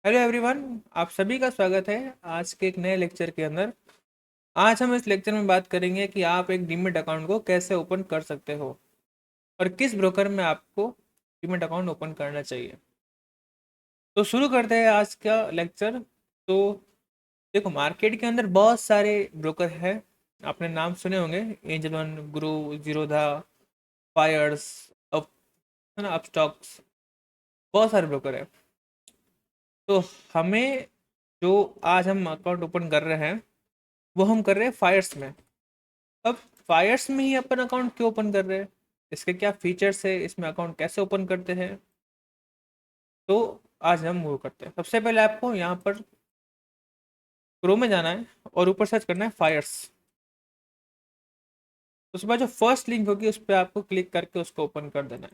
Hello everyone. आप सभी का स्वागत है आज के एक नए लेक्चर के अंदर। आज हम इस लेक्चर में बात करेंगे कि आप एक डीमैट अकाउंट को कैसे ओपन कर सकते हो और किस ब्रोकर में आपको डीमैट अकाउंट ओपन करना चाहिए। तो शुरू करते हैं आज का लेक्चर। तो देखो, मार्केट के अंदर बहुत सारे ब्रोकर हैं। आपने नाम सुने होंगे, एंजल वन, गुरु, जीरोधा, फायर्स, अप, है ना, अपस्टॉक्स। बहुत सारे ब्रोकर हैं। तो हमें जो आज हम अकाउंट ओपन कर रहे हैं वो हम कर रहे हैं फायर्स में। अब फायर्स में ही अपन अकाउंट क्यों ओपन कर रहे हैं, इसके क्या फीचर्स है, इसमें अकाउंट कैसे ओपन करते हैं, तो आज हम वो करते हैं। सबसे पहले आपको यहाँ पर क्रोम में जाना है और ऊपर सर्च करना है फायर्स। उसके बाद जो फर्स्ट लिंक होगी उस पर आपको क्लिक करके उसको ओपन कर देना है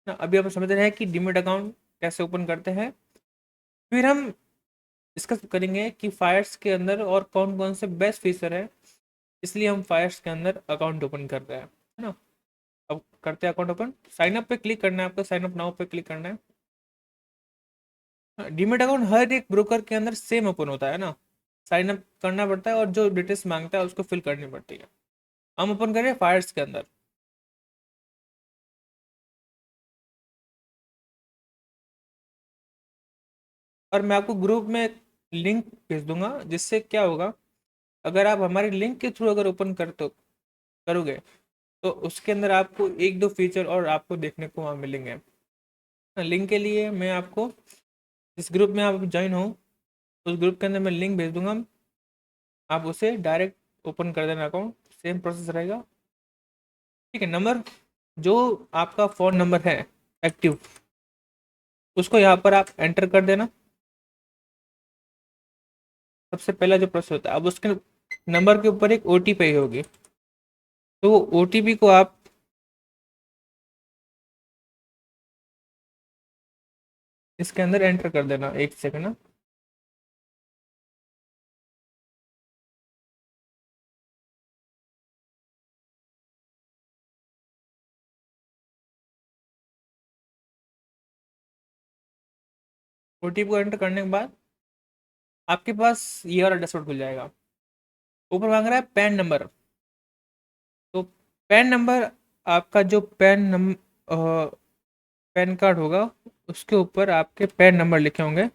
ना। अभी आप समझ रहे हैं कि डीमैट अकाउंट कैसे ओपन करते हैं। फिर हम डिस्कस करेंगे कि फायर्स के अंदर और कौन कौन से बेस्ट फीचर है, इसलिए हम फायर्स के अंदर अकाउंट ओपन कर रहे हैं, है ना। अब करते हैं अकाउंट ओपन। साइन अप पे क्लिक करना है, आपको साइन अप नाउ पे क्लिक करना है। डीमेट अकाउंट हर एक ब्रोकर के अंदर सेम ओपन होता है ना। साइन अप करना पड़ता है और जो डिटेल्स मांगता है उसको फिल करनी पड़ती है। हम ओपन करें फायर्स के अंदर। और मैं आपको ग्रुप में लिंक भेज दूंगा, जिससे क्या होगा, अगर आप हमारे लिंक के थ्रू अगर ओपन कर तो करोगे तो उसके अंदर आपको एक दो फीचर और आपको देखने को वहाँ मिलेंगे। लिंक के लिए मैं आपको, जिस ग्रुप में आप ज्वाइन हो उस ग्रुप के अंदर मैं लिंक भेज दूंगा। आप उसे डायरेक्ट ओपन कर देना अकाउंट, सेम प्रोसेस रहेगा। ठीक है। नंबर, जो आपका फ़ोन नंबर है एक्टिव, उसको यहाँ पर आप एंटर कर देना। सबसे पहला जो प्रोसेस होता है, अब उसके नंबर के ऊपर एक ओटीपी होगी, तो वो ओटीपी को आप इसके अंदर एंटर कर देना। एक सेकंड ना। ओटीपी को एंटर करने के बाद आपके पास ये वाला डैशबोर्ड खुल जाएगा। ऊपर मांग रहा है पैन नंबर। तो पैन नंबर, आपका जो पैन कार्ड होगा उसके ऊपर आपके पैन नंबर लिखे होंगे,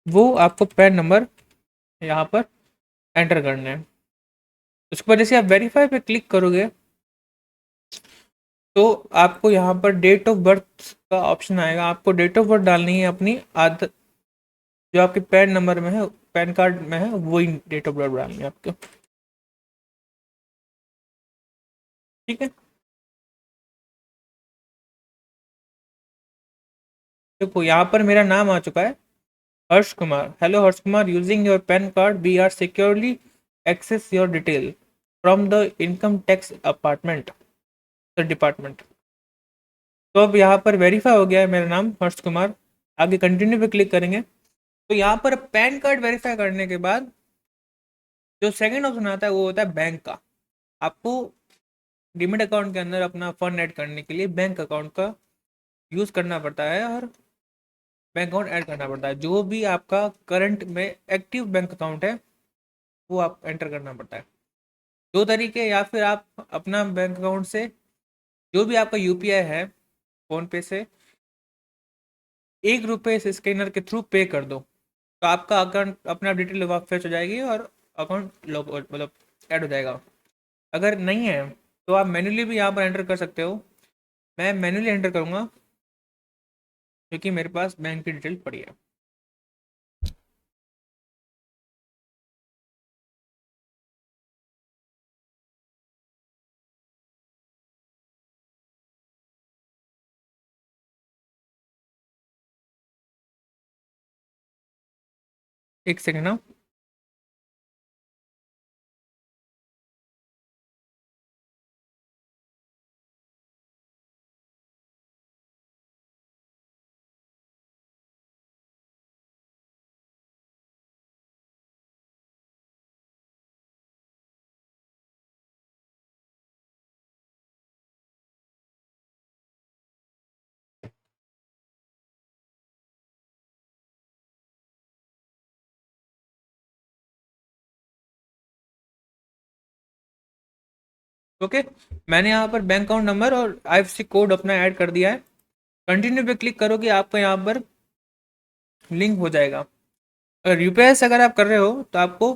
वो आपको पैन नंबर यहाँ पर एंटर करने हैं। उसके बाद जैसे आप वेरीफाई पे क्लिक करोगे तो आपको यहाँ पर डेट ऑफ बर्थ का ऑप्शन आएगा। आपको डेट ऑफ बर्थ डालनी है अपनी आदत, जो आपके पैन नंबर में है, पैन कार्ड में है, वही डेट ऑफ बर्थ डालनी है आपको। ठीक है। देखो यहाँ पर मेरा नाम आ चुका है, Harsh Kumar. Hello Harsh Kumar, using your PAN card we are securely access your detail from the income tax apartment department. तो अब यहाँ पर वेरीफाई हो गया है मेरा नाम हर्ष कुमार। आगे कंटिन्यू पे क्लिक करेंगे तो यहाँ पर पैन कार्ड वेरीफाई करने के बाद जो सेकंड ऑप्शन आता है वो होता है बैंक का। आपको डीमेट अकाउंट के अंदर अपना फंड ऐड करने के लिए बैंक अकाउंट का यूज़ करना पड़ता है और बैंक अकाउंट ऐड करना पड़ता है। जो भी आपका करंट में एक्टिव बैंक अकाउंट है वो आप एंटर करना पड़ता है। दो तरीके, या फिर आप अपना बैंक अकाउंट से जो भी आपका यूपीआई है फ़ोन पे से ₹1 से स्कैनर के थ्रू पे कर दो, तो आपका अकाउंट अपना डिटेल फेच हो जाएगी और अकाउंट लॉग मतलब ऐड हो जाएगा। अगर नहीं है तो आप मैन्युअली भी यहाँ पर एंटर कर सकते हो। मैं मैन्युअली एंटर करूँगा क्योंकि मेरे पास बैंक की डिटेल पड़ी है। एक सेकेंड ना। ओके, मैंने यहाँ पर बैंक अकाउंट नंबर और आईएफएससी कोड अपना ऐड कर दिया है। कंटिन्यू पे क्लिक करोगे आपको यहाँ पर लिंक हो जाएगा। अगर यूपीआई से अगर आप कर रहे हो तो आपको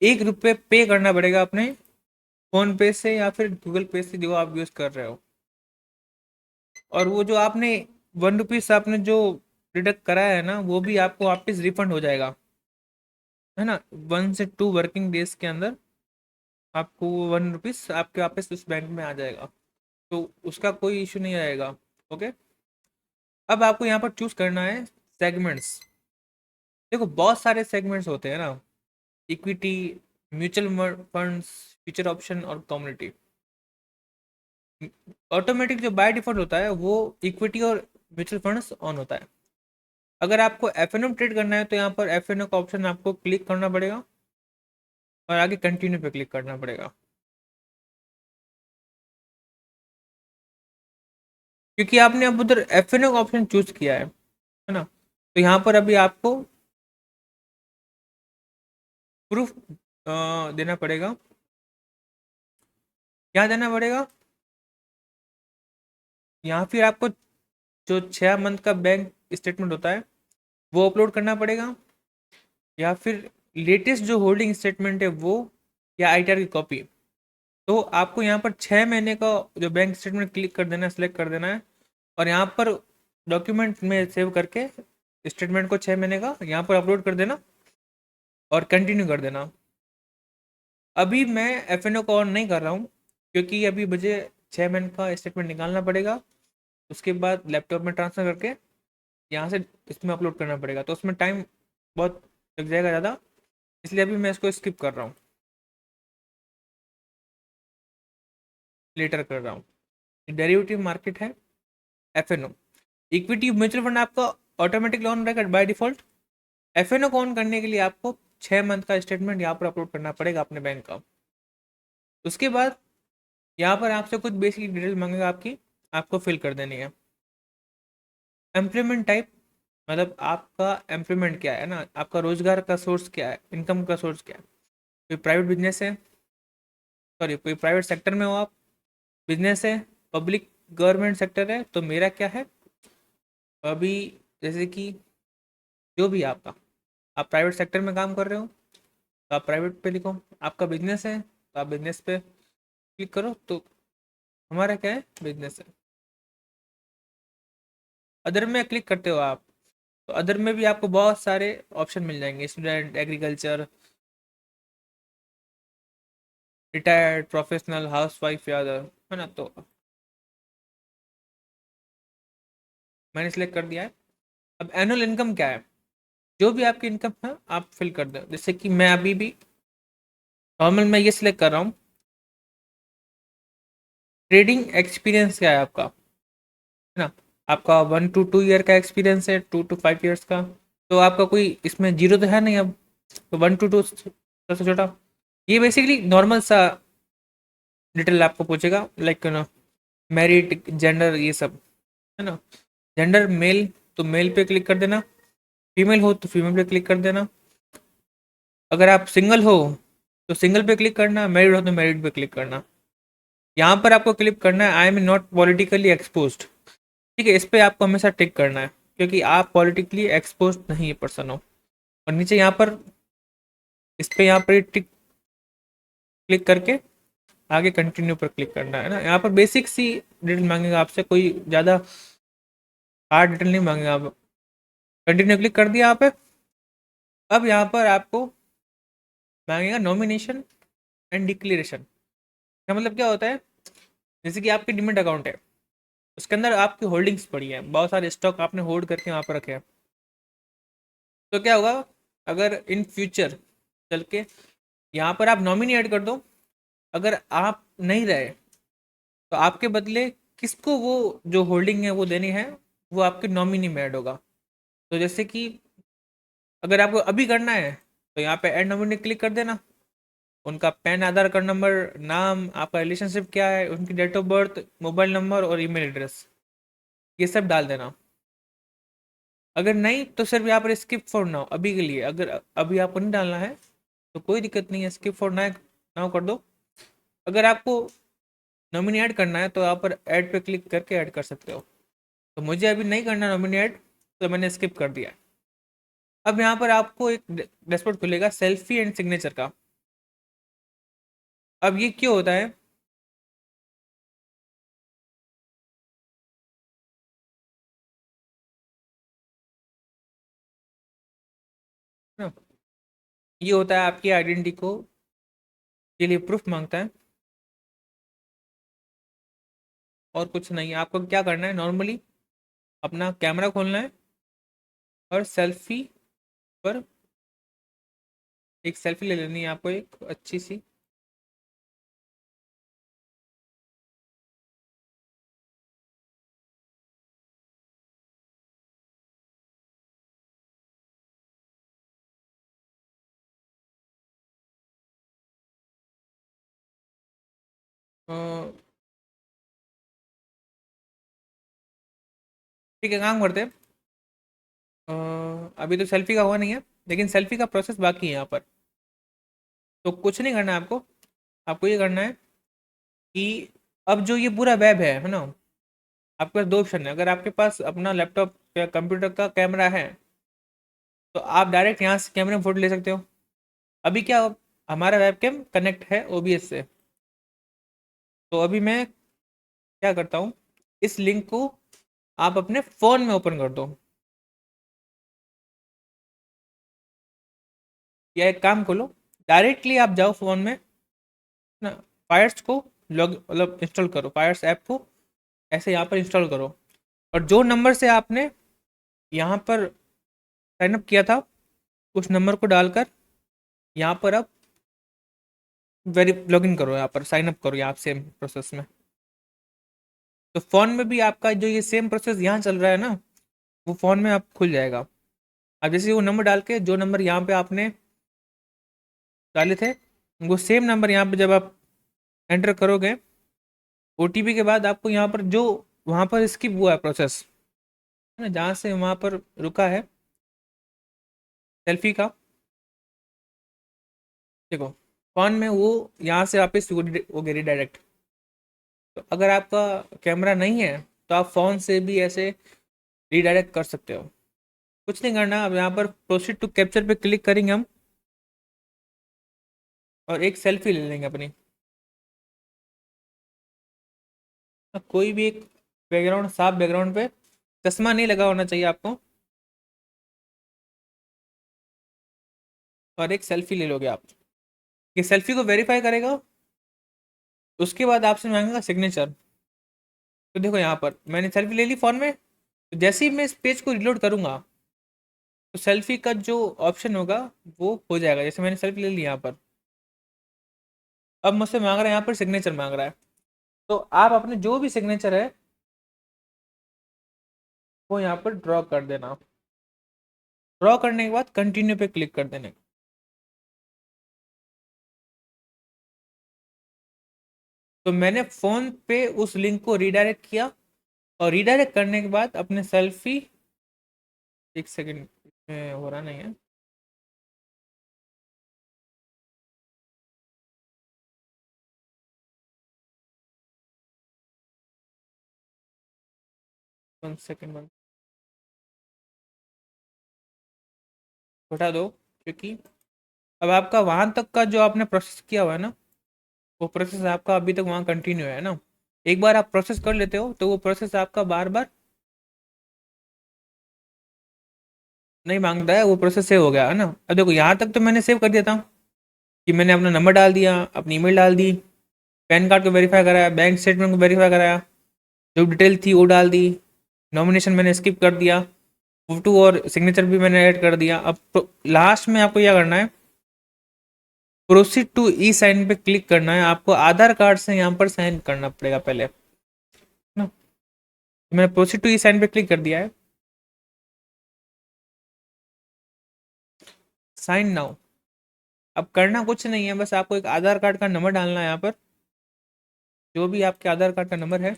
1 रुपये पे करना पड़ेगा अपने फ़ोन पे से या फिर गूगल पे से जो आप यूज़ कर रहे हो। और वो जो आपने 1 रुपीज़ आपने जो डिडक्ट कराया है ना, वो भी आपको वापस रिफंड हो जाएगा, है ना। 1 से 2 वर्किंग डेज के अंदर आपको 1 रुपीज़ आपके वापस उस बैंक में आ जाएगा, तो उसका कोई इशू नहीं आएगा। ओके, अब आपको यहाँ पर चूज करना है सेगमेंट्स। देखो बहुत सारे सेगमेंट्स होते हैं ना, equity, mutual funds, future option और कम्युनिटी। ऑटोमेटिक जो बाय डिफॉल्ट होता है वो इक्विटी और म्यूचुअल फंड्स ऑन होता है। अगर आपको एफएनओ ट्रेड करना है तो यहाँ पर एफएनओ का ऑप्शन आपको क्लिक करना पड़ेगा और आगे कंटिन्यू पे क्लिक करना पड़ेगा, क्योंकि आपने अब उधर एफएनओ का ऑप्शन चूज किया है ना। तो यहाँ पर अभी आपको प्रूफ देना पड़ेगा। क्या देना पड़ेगा? यहाँ फिर आपको जो 6 मंथ का बैंक स्टेटमेंट होता है वो अपलोड करना पड़ेगा, या फिर लेटेस्ट जो होल्डिंग स्टेटमेंट है वो, या आईटीआर की कॉपी। तो आपको यहाँ पर 6 महीने का जो बैंक स्टेटमेंट क्लिक कर देना है, सेलेक्ट कर देना है, और यहाँ पर डॉक्यूमेंट में सेव करके स्टेटमेंट को 6 महीने का यहाँ पर अपलोड कर देना और कंटिन्यू कर देना। अभी मैं एफएनओ को ऑन नहीं कर रहा हूँ, क्योंकि अभी मुझे 6 महीने का स्टेटमेंट निकालना पड़ेगा, उसके बाद लैपटॉप में ट्रांसफ़र करके यहाँ से इसमें अपलोड करना पड़ेगा, तो उसमें टाइम बहुत लग जाएगा ज़्यादा, इसलिए अभी मैं इसको स्किप कर रहा हूँ, लेटर कर रहा हूँ। डेरिवेटिव मार्केट है, एफएनओ। इक्विटी म्यूचुअल फंड आपका ऑटोमेटिकली ऑन रहेगा बाय डिफॉल्ट। एफएनओ को ऑन करने के लिए आपको 6 मंथ का स्टेटमेंट यहाँ पर अपलोड करना पड़ेगा अपने बैंक का। उसके बाद यहाँ पर आपसे कुछ बेसिक डिटेल मांगेगा आपकी, आपको फिल कर देनी है। एम्प्लॉयमेंट टाइप, मतलब आपका एम्प्लॉयमेंट क्या है ना, आपका रोजगार का सोर्स क्या है, इनकम का सोर्स क्या है। कोई प्राइवेट बिजनेस है, सॉरी कोई प्राइवेट सेक्टर में हो आप, बिजनेस है, पब्लिक गवर्नमेंट सेक्टर है, तो मेरा क्या है अभी, जैसे कि जो भी आपका, आप प्राइवेट सेक्टर में काम कर रहे हो तो आप प्राइवेट पे लिखो, आपका बिजनेस है तो आप बिजनेस पे क्लिक करो, तो हमारा क्या है, बिजनेस है। अदर में क्लिक करते हो आप, तो अदर में भी आपको बहुत सारे ऑप्शन मिल जाएंगे, student, agriculture, retired, professional, house wife या अदर, है ना। तो मैंने सेलेक्ट कर दिया है। अब एनुअल इनकम क्या है, जो भी आपकी इनकम है आप फिल कर दो, जैसे कि मैं अभी भी नॉर्मल मैं ये सिलेक्ट कर रहा हूँ। ट्रेडिंग एक्सपीरियंस क्या है आपका, है ना। आपका 1 to 2 ईयर का एक्सपीरियंस है, 2 to 5 ईयर्स का, तो आपका कोई इसमें जीरो तो है नहीं अब, तो 1 to 2 सबसे छोटा। ये बेसिकली नॉर्मल सा डिटेल आपको पूछेगा, लाइक ना मैरिड, जेंडर, ये सब, है ना। जेंडर मेल, तो मेल पे क्लिक कर देना, फीमेल हो तो फीमेल पे क्लिक कर देना। अगर आप सिंगल हो तो सिंगल पे क्लिक करना, मैरिड हो तो मैरिड पे क्लिक करना। यहाँ पर आपको क्लिक करना है I am not politically exposed, ठीक है, इस पर आपको हमेशा टिक करना है, क्योंकि आप पॉलिटिकली एक्सपोज नहीं है पर्सन हो। और नीचे यहाँ पर इस पे यहाँ पर टिक क्लिक करके आगे कंटिन्यू पर क्लिक करना है ना। यहाँ पर बेसिक सी डिटेल मांगेगा आपसे, कोई ज़्यादा हार्ड डिटेल नहीं मांगेगा। आप कंटिन्यू क्लिक कर दिया यहाँ पे। अब यहाँ पर आपको मांगेगा नॉमिनेशन एंड डिक्लेरेशन। का मतलब क्या होता है, जैसे कि आपकी डिमेट अकाउंट है, उसके अंदर आपकी होल्डिंग्स पड़ी है, बहुत सारे स्टॉक आपने होल्ड करके वहाँ पर रखे हैं। तो क्या होगा, अगर इन फ्यूचर चल के यहाँ पर आप नॉमिनी ऐड कर दो, अगर आप नहीं रहे तो आपके बदले किसको वो जो होल्डिंग है वो देनी है, वो आपके नॉमिनी में ऐड होगा। तो जैसे कि अगर आपको अभी करना है तो यहाँ पे ऐड नॉमिनी क्लिक कर देना, उनका पैन, आधार कार्ड नंबर, नाम, आपका रिलेशनशिप क्या है, उनकी date of birth, mobile number और ईमेल एड्रेस, ये सब डाल देना। अगर नहीं तो सिर्फ यहाँ पर स्किप फॉर नाउ, अभी के लिए, अगर अभी आपको नहीं डालना है तो कोई दिक्कत नहीं है, स्किप फॉर नाउ नाउ कर दो। अगर आपको नॉमिनी ऐड करना है तो यहाँ पर ऐड पे क्लिक करके ऐड कर सकते हो। तो मुझे अभी नहीं करना नॉमिनी ऐड, तो मैंने स्किप कर दिया। अब यहाँ पर आपको एक डैशबोर्ड खुलेगा सेल्फी एंड सिग्नेचर का। अब ये क्यों होता है? ना, ये होता है आपकी आइडेंटिटी को के लिए प्रूफ मांगता है, और कुछ नहीं है। आपको क्या करना है, नॉर्मली अपना कैमरा खोलना है और सेल्फी पर एक सेल्फी ले लेनी है आपको, एक अच्छी सी। अ, ठीक है, काम करते हैं। अभी तो सेल्फी का हुआ नहीं है, लेकिन सेल्फी का प्रोसेस बाकी है यहाँ पर। तो कुछ नहीं करना है आपको। आपको ये करना है कि अब जो ये पूरा वेब है ना, आपके पास दो ऑप्शन है। अगर आपके पास अपना लैपटॉप या कंप्यूटर का कैमरा है तो आप डायरेक्ट यहाँ से कैमरे में फोटो ले सकते हो। अभी क्या, हमारा वेब कैम कनेक्ट है ओबीएस से। तो अभी मैं क्या करता हूँ, इस लिंक को आप अपने फ़ोन में ओपन कर दो, या एक काम करो, डायरेक्टली आप जाओ फ़ोन में ना, फायर्स को लॉग मतलब इंस्टॉल करो, फायर्स ऐप को ऐसे यहाँ पर इंस्टॉल करो। और जो नंबर से आपने यहाँ पर साइनअप किया था, उस नंबर को डालकर यहाँ पर आप वेरी लॉगिन करो, यहाँ पर साइनअप करो, यहाँ सेम प्रोसेस में। तो फ़ोन में भी आपका जो ये सेम प्रोसेस यहाँ चल रहा है ना, वो फ़ोन में आप खुल जाएगा। अब जैसे वो नंबर डाल के, जो नंबर यहाँ पे आपने डाले थे, वो सेम नंबर यहाँ पे जब आप एंटर करोगे, ओटीपी के बाद आपको यहाँ पर जो वहाँ पर स्किप हुआ है प्रोसेस है ना, जहाँ से वहाँ पर रुका है सेल्फी का, देखो फोन में वो यहाँ से वापस वो गई डायरेक्ट। तो अगर आपका कैमरा नहीं है तो आप फ़ोन से भी ऐसे रीडायरेक्ट कर सकते हो। कुछ नहीं करना, अब यहाँ पर प्रोसीड टू कैप्चर पे क्लिक करेंगे हम, और एक सेल्फी ले लेंगे अपनी। अब कोई भी एक बैकग्राउंड, साफ बैकग्राउंड पे, चश्मा नहीं लगा होना चाहिए आपको, और एक सेल्फी ले लोगे आप। ये सेल्फी को वेरीफाई करेगा, उसके बाद आपसे मांगेगा सिग्नेचर। तो देखो यहाँ पर मैंने सेल्फी ले ली फ़ोन में, तो जैसे ही मैं इस पेज को रिलोड करूँगा तो सेल्फी का जो ऑप्शन होगा वो हो जाएगा। जैसे मैंने सेल्फी ले ली यहाँ पर, अब मुझसे मांग रहा है यहाँ पर सिग्नेचर मांग रहा है। तो आप अपने जो भी सिग्नेचर है वो यहाँ पर ड्रॉ कर देना। ड्रॉ करने के बाद कंटिन्यू पे क्लिक कर देने। तो मैंने फ़ोन पे उस लिंक को रीडायरेक्ट किया, और रीडायरेक्ट करने के बाद अपने सेल्फी, एक सेकेंड में हो रहा नहीं है, 1 सेकेंड उठा दो, क्योंकि अब आपका वहां तक का जो आपने प्रोसेस किया हुआ है ना, वो प्रोसेस आपका अभी तक वहाँ कंटिन्यू है ना। एक बार आप प्रोसेस कर लेते हो तो वो प्रोसेस आपका बार बार नहीं मांगता है, वो प्रोसेस सेव हो गया है ना। अब देखो यहाँ तक तो मैंने सेव कर दिया था, कि मैंने अपना नंबर डाल दिया, अपनी ईमेल डाल दी, पैन कार्ड को वेरीफाई कराया, बैंक स्टेटमेंट को वेरीफाई कराया, जो डिटेल थी वो डाल दी, नॉमिनेशन मैंने स्किप कर दिया, फोटो और सिग्नेचर भी मैंने ऐड कर दिया। अब लास्ट में आपको क्या करना है, प्रोसीड टू ई साइन पे क्लिक करना है। आपको आधार कार्ड से यहाँ पर साइन करना पड़ेगा पहले ना। मैंने प्रोसीड टू ई साइन पे क्लिक कर दिया है, साइन नाउ। अब करना कुछ नहीं है, बस आपको एक आधार कार्ड का नंबर डालना है यहाँ पर, जो भी आपके आधार कार्ड का नंबर है।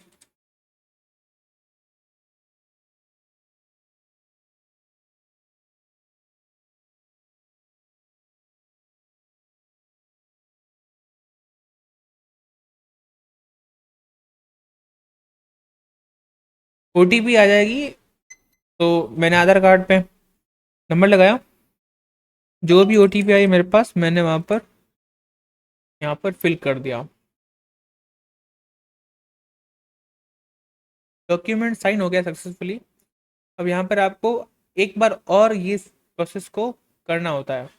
OTP आ जाएगी। तो मैंने आधार कार्ड पे नंबर लगाया, जो भी OTP आई मेरे पास मैंने वहाँ पर यहाँ पर फिल कर दिया। डॉक्यूमेंट साइन हो गया सक्सेसफुली। अब यहाँ पर आपको एक बार और ये प्रोसेस को करना होता है।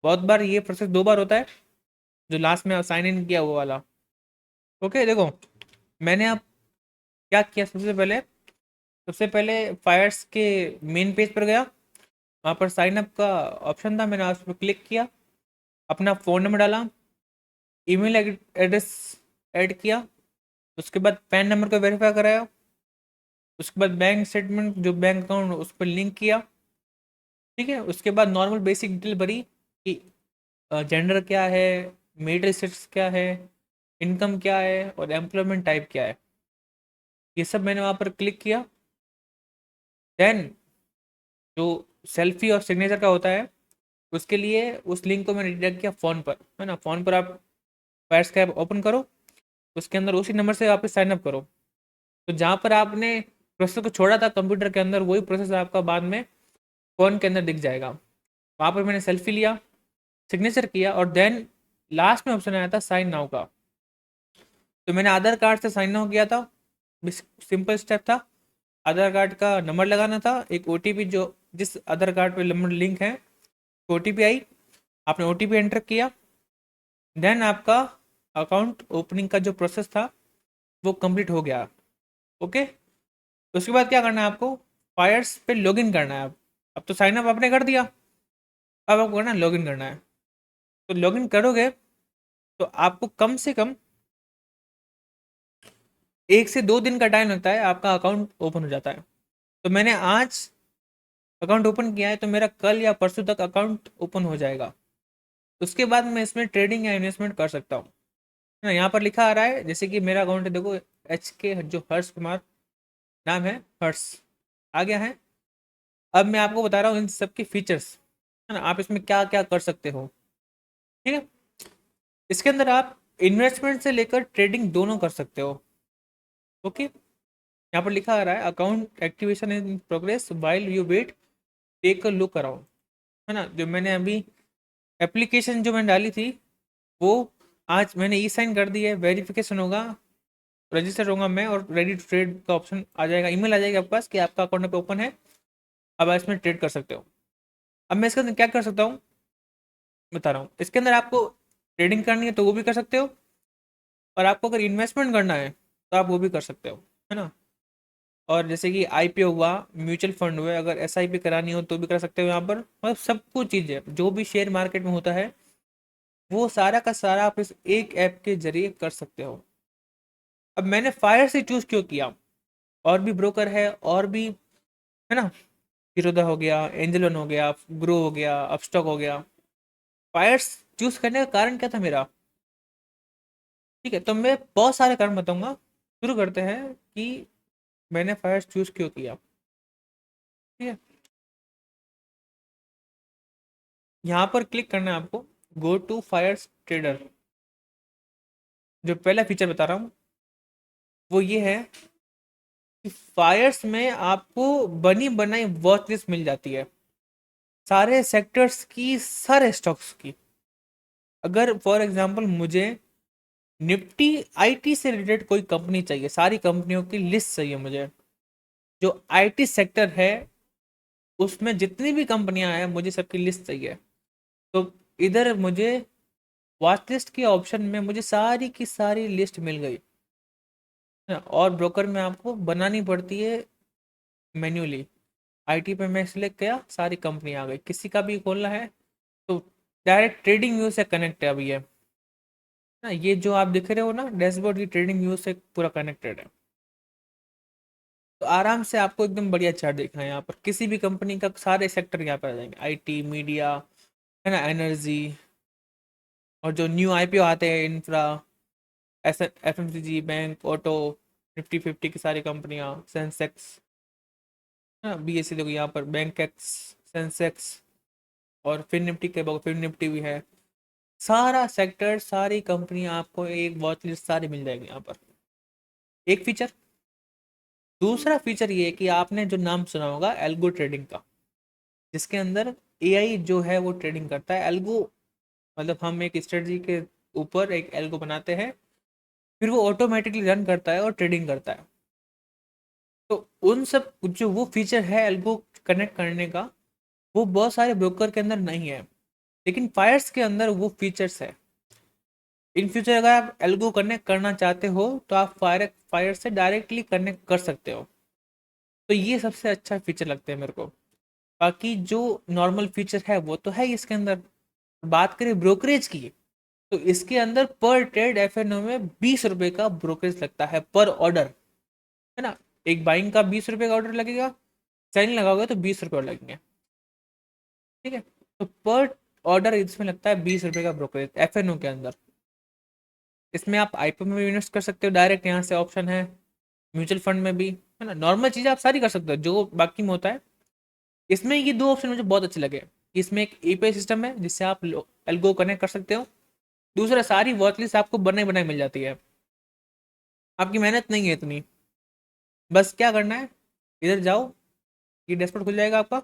बहुत बार ये प्रोसेस 2 बार होता है, जो लास्ट में साइन इन किया वो वाला। ओके देखो, मैंने अब क्या किया, सबसे पहले फायर्स के मेन पेज पर गया। वहाँ पर साइन अप का ऑप्शन था, मैंने उस पर क्लिक किया, अपना फ़ोन नंबर डाला, ईमेल एड्रेस ऐड किया, उसके बाद पैन नंबर को वेरीफाई कराया, उसके बाद बैंक स्टेटमेंट जो बैंक अकाउंट उस पर लिंक किया। ठीक है, उसके बाद नॉर्मल बेसिक डिटेल भरी कि जेंडर क्या है, मेरिटल स्टेटस क्या है, इनकम क्या है और एम्प्लॉयमेंट टाइप क्या है, ये सब मैंने वहाँ पर क्लिक किया। देन जो सेल्फी और सिग्नेचर का होता है, उसके लिए उस लिंक को मैंने डायरेक्ट किया फ़ोन पर, है ना। फ़ोन पर आप फायर स्कैप ओपन करो, उसके अंदर उसी नंबर से वापस साइन अप करो। तो जहाँ पर आपने प्रोसेस को छोड़ा था कंप्यूटर के अंदर, वही प्रोसेस आपका बाद में फ़ोन के अंदर दिख जाएगा। वहाँ पर मैंने सेल्फी लिया, सिग्नेचर किया और देन लास्ट में ऑप्शन आया था साइन नाउ का। तो मैंने आधार कार्ड से साइन नाउ किया था। सिंपल स्टेप था, आधार कार्ड का नंबर लगाना था, एक OTP जो जिस आधार कार्ड पे नंबर लिंक है, OTP आई, आपने OTP एंटर किया, देन आपका अकाउंट ओपनिंग का जो प्रोसेस था वो कंप्लीट हो गया। ओके, उसके बाद क्या करना है आपको, फायर्स पे लॉगिन करना है। अब तो साइन अप आपने कर दिया, अब आपको करना है लॉगिन करना है। तो लॉगिन करोगे तो आपको कम से कम 1 से 2 दिन का टाइम लगता है, आपका अकाउंट ओपन हो जाता है। तो मैंने आज अकाउंट ओपन किया है, तो मेरा कल या परसों तक अकाउंट ओपन हो जाएगा। उसके बाद मैं इसमें ट्रेडिंग या इन्वेस्टमेंट कर सकता हूँ, है ना। यहाँ पर लिखा आ रहा है, जैसे कि मेरा अकाउंट है, देखो HK जो हर्ष कुमार नाम है, हर्ष आ गया है। अब मैं आपको बता रहा हूँ इन सब के फीचर्स, है ना, आप इसमें क्या क्या कर सकते हो। ठीक है, इसके अंदर आप इन्वेस्टमेंट से लेकर ट्रेडिंग दोनों कर सकते हो। ओके, यहाँ पर लिखा आ रहा है account activation in progress while you wait, take a look around, है ना। जो मैंने अभी एप्लीकेशन जो मैंने डाली थी वो आज मैंने ई साइन कर दी है, वेरिफिकेशन होगा, रजिस्टर होगा मैं, और रेडी टू ट्रेड का ऑप्शन आ जाएगा, ईमेल आ जाएगी आपके पास कि आपका अकाउंट पे ओपन है, अब आप इसमें ट्रेड कर सकते हो। अब मैं इसके अंदर क्या कर सकता हूँ बता रहा हूँ। इसके अंदर आपको ट्रेडिंग करनी है तो वो भी कर सकते हो, और आपको अगर इन्वेस्टमेंट करना है तो आप वो भी कर सकते हो, है ना। और जैसे कि IPO हुआ, म्यूचुअल फंड हुए, अगर SIP करानी हो तो भी कर सकते हो यहाँ पर। मतलब सब कुछ चीज़ है जो भी शेयर मार्केट में होता है वो सारा का सारा आप इस एक ऐप के जरिए कर सकते हो। अब मैंने फायर से चूज क्यों किया, और भी ब्रोकर है और भी, है ना, जीरोधा हो गया, एंजल वन हो गया, ग्रो हो गया, अपस्टॉक हो गया। फायर्स चूज करने का कारण क्या था मेरा, ठीक है, तो मैं बहुत सारे कारण बताऊंगा। शुरू करते हैं कि मैंने फायर्स चूज क्यों किया। ठीक है, यहाँ पर क्लिक करना है आपको, गो टू फायर्स ट्रेडर। जो पहला फीचर बता रहा हूँ वो ये है कि फायर्स में आपको बनी बनाई वॉच लिस्ट मिल जाती है, सारे सेक्टर्स की, सारे स्टॉक्स की। अगर फॉर एग्जांपल मुझे निफ्टी IT से रिलेटेड कोई कंपनी चाहिए, सारी कंपनियों की लिस्ट चाहिए मुझे, जो IT सेक्टर है उसमें जितनी भी कंपनियां हैं मुझे सबकी लिस्ट चाहिए। तो इधर मुझे वॉच लिस्ट के ऑप्शन में मुझे सारी की सारी लिस्ट मिल गई, है ना? और ब्रोकर में आपको बनानी पड़ती है मैन्युअली। IT पे मैं सिलेक्ट किया, सारी कंपनी आ गई, किसी का भी खोलना है तो डायरेक्ट ट्रेडिंग व्यू से कनेक्ट है अभी ये, ना। ये जो आप दिख रहे हो ना डैशबोर्ड, की ट्रेडिंग व्यू से पूरा कनेक्टेड है। तो आराम से आपको एकदम बढ़िया चार्ट देखना है, यहाँ पर किसी भी कंपनी का सारे सेक्टर यहाँ पर आ जाएंगे, IT, मीडिया, है ना, एनर्जी, और जो न्यू IPO आते हैं, infra, FMCG, bank, auto, Nifty 50 की सारी कंपनियाँ, सेंसेक्स, है ना, BSE देखो यहाँ पर, बैंक एक्स, सेंसेक्स, और फिर निफ्टी के बाद फिर निफ्टी भी है। सारा सेक्टर, सारी कंपनियाँ आपको एक वॉच लिस्ट सारी मिल जाएगी यहाँ पर। एक फीचर। दूसरा फीचर ये है कि आपने जो नाम सुना होगा एल्गो ट्रेडिंग का, जिसके अंदर एआई जो है वो ट्रेडिंग करता है। एल्गो मतलब हम एक स्ट्रेटजी के ऊपर एक एल्गो बनाते हैं, फिर वो ऑटोमेटिकली रन करता है और ट्रेडिंग करता है। तो उन सब जो वो फीचर है एल्गो कनेक्ट करने का, वो बहुत सारे ब्रोकर के अंदर नहीं है, लेकिन फायर्स के अंदर वो फीचर्स है। इन फ्यूचर अगर आप एल्गो कनेक्ट करना चाहते हो तो आप फायर से डायरेक्टली कनेक्ट कर सकते हो। तो ये सबसे अच्छा फीचर लगता है मेरे को। बाकी जो नॉर्मल फीचर है वो तो है ही इसके अंदर। बात करें ब्रोकरेज की, तो इसके अंदर पर ट्रेड एफएनओ में 20 रुपए का ब्रोकरेज लगता है पर ऑर्डर, है ना। एक बाइंग का 20 रुपए का ऑर्डर लगेगा, सेलिंग लगाओगे तो 20 रुपए और लगेंगे, ठीक है। तो पर ऑर्डर इसमें लगता है 20 रुपए का ब्रोकरेज एफएनओ के अंदर। इसमें आप आईपीओ में भी इन्वेस्ट कर सकते हो, डायरेक्ट यहाँ से ऑप्शन है। म्यूचुअल फंड में भी, है ना। नॉर्मल चीज़ें आप सारी कर सकते हो जो बाकी में होता है। इसमें ये दो ऑप्शन मुझे बहुत अच्छे लगे। इसमें एक एपीआई सिस्टम है जिससे आप एल्गो कनेक्ट कर सकते हो। दूसरा, सारी वॉच लिस्ट आपको बनाई बनाई मिल जाती है, आपकी मेहनत नहीं है इतनी। बस क्या करना है, इधर जाओ, ये डैशबोर्ड खुल जाएगा आपका।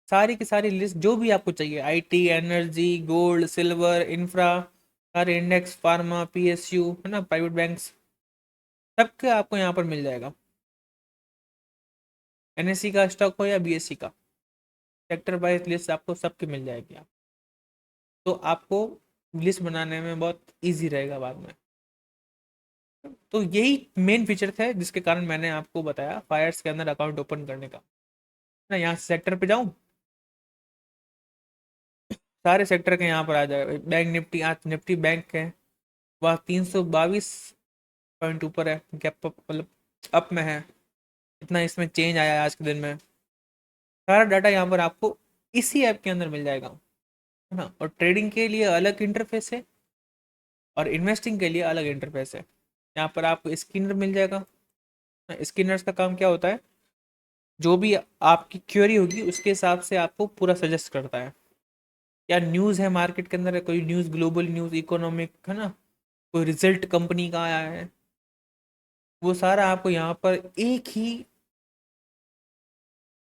सारी की सारी लिस्ट जो भी आपको चाहिए, IT, energy, gold, silver, infra, सारे इंडेक्स, फार्मा, पीएसयू, है ना, प्राइवेट बैंक्स, सबके आपको यहाँ पर मिल जाएगा। एनएससी का स्टॉक हो या बीएससी का, सेक्टर वाइज लिस्ट आपको सबकी मिल जाएगी। आप तो आपको लिस्ट बनाने में बहुत इजी रहेगा बाद में। तो यही मेन फीचर थे जिसके कारण मैंने आपको बताया फायर्स के अंदर अकाउंट ओपन करने का। ना यहाँ से सेक्टर पे जाऊँ, सारे सेक्टर के यहाँ पर आ जाएगा। बैंक निफ्टी, आज निफ्टी बैंक है वह 322 पॉइंट ऊपर है, गैप अप मतलब अप में है। इतना इसमें चेंज आया है आज के दिन में। सारा डाटा यहाँ पर आपको इसी ऐप के अंदर मिल जाएगा, है ना। और ट्रेडिंग के लिए अलग इंटरफेस है और इन्वेस्टिंग के लिए अलग इंटरफेस है। यहाँ पर आपको स्किनर मिल जाएगा। स्किनर्स का काम क्या होता है, जो भी आपकी क्वेरी होगी उसके हिसाब से आपको पूरा सजेस्ट करता है। या न्यूज़ है मार्केट के अंदर, कोई न्यूज़, ग्लोबल न्यूज़, इकोनॉमिक, है ना, कोई रिजल्ट कंपनी का आया है, वो सारा आपको यहाँ पर एक ही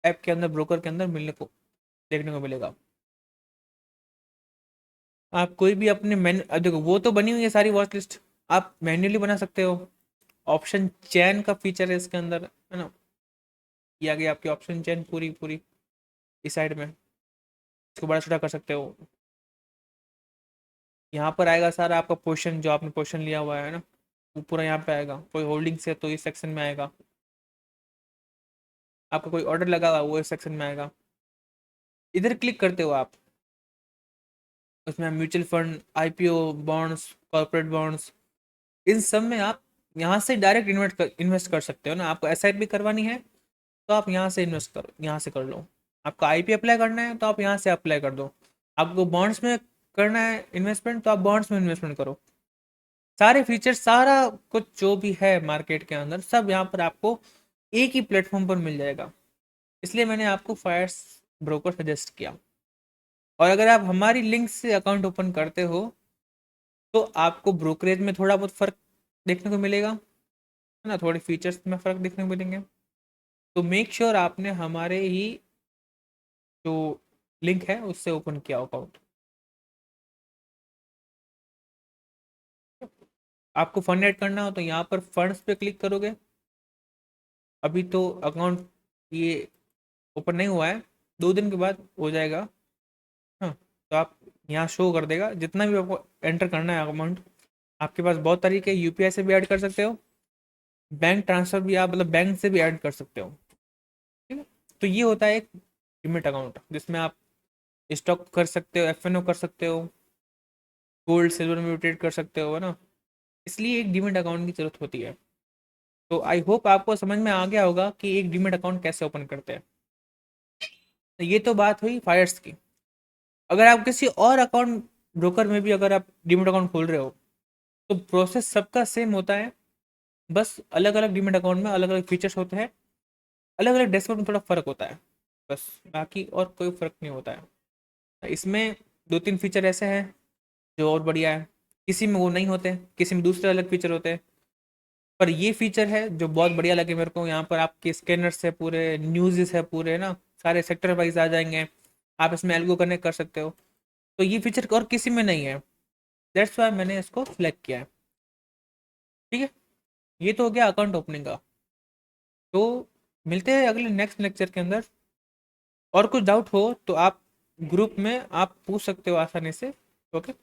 ऐप के अंदर, ब्रोकर के अंदर मिलने को देखने को मिलेगा। आप कोई भी अपने मेन, अब देखो वो तो बनी हुई है सारी वॉच लिस्ट, आप मैन्युअली बना सकते हो। ऑप्शन चैन का फीचर है इसके अंदर, है ना। ये आ गई आपकी ऑप्शन चैन पूरी पूरी इस साइड में, इसको बड़ा छोटा कर सकते हो। यहाँ पर आएगा सारा आपका पोर्शन, जो आपने पोर्शन लिया हुआ है ना, वो पूरा यहाँ पे आएगा। कोई होल्डिंग्स है तो इस सेक्शन में आएगा, आपका कोई ऑर्डर लगा हुआ वो इस सेक्शन में आएगा। इधर क्लिक करते हो आप, उसमें mutual fund, IPO, bonds, corporate bonds, इन सब में आप यहाँ से डायरेक्ट इन्वेस्ट कर सकते हो ना। आपको एसआईपी करवानी है तो आप यहाँ से इन्वेस्ट करो, यहाँ से कर लो। आपको आईपी अप्लाई करना है तो आप यहाँ से अप्लाई कर दो। आपको बॉन्ड्स में करना है इन्वेस्टमेंट तो आप बॉन्ड्स में इन्वेस्टमेंट करो। सारे फीचर्स, सारा कुछ जो भी है मार्केट के अंदर, सब यहाँ पर आपको एक ही प्लेटफॉर्म पर मिल जाएगा। इसलिए मैंने आपको फायर्स ब्रोकर सजेस्ट किया। और अगर आप हमारी लिंक से अकाउंट ओपन करते हो तो आपको ब्रोकरेज में थोड़ा बहुत फ़र्क देखने को मिलेगा, है ना, थोड़े फीचर्स में फ़र्क देखने को मिलेंगे। तो मेक श्योर आपने हमारे ही जो लिंक है उससे ओपन किया अकाउंट। आपको फंड ऐड करना हो तो यहाँ पर फंड्स पे क्लिक करोगे। अभी तो अकाउंट ये ओपन नहीं हुआ है, 2 दिन के बाद हो जाएगा। हाँ, तो आप यहाँ शो कर देगा जितना भी आपको एंटर करना है अमाउंट। आपके पास बहुत तरीके, यूपीआई से भी ऐड कर सकते हो, बैंक ट्रांसफ़र भी आप मतलब बैंक से भी ऐड कर सकते हो, ठीक है। तो ये होता है एक डिमेट अकाउंट, जिसमें आप स्टॉक कर सकते हो, एफएनओ कर सकते हो, गोल्ड सिल्वर में भी ट्रेड कर सकते हो, है ना। इसलिए एक डीमेट अकाउंट की जरूरत होती है। तो आई होप आपको समझ में आ गया होगा कि एक डीमेट अकाउंट कैसे ओपन करते हैं। तो ये तो बात हुई फायर्स की। अगर आप किसी और अकाउंट ब्रोकर में भी अगर आप डीमेट अकाउंट खोल रहे हो तो प्रोसेस सबका सेम होता है। बस अलग अलग डीमेट अकाउंट में अलग अलग फीचर्स होते हैं, अलग अलग डैशबोर्ड में थोड़ा फ़र्क होता है, बस। बाकी और कोई फ़र्क नहीं होता है। इसमें 2-3 फीचर ऐसे हैं जो और बढ़िया है, किसी में वो नहीं होते, किसी में दूसरे अलग फीचर होते हैं। पर ये फीचर है जो बहुत बढ़िया लगे मेरे को, यहाँ पर आपके स्कैनर्स है, पूरे न्यूज़ है, पूरे ना सारे सेक्टर वाइज आ जाएंगे। आप इसमें एल्गो कनेक्ट कर सकते हो। तो ये फीचर और किसी में नहीं है, दैट्स वाई मैंने इसको सिलेक्ट किया है। ठीक है, ये तो हो गया अकाउंट ओपनिंग का। तो मिलते हैं अगले नेक्स्ट लेक्चर के अंदर। और कुछ डाउट हो तो आप ग्रुप में आप पूछ सकते हो आसानी से। ओके।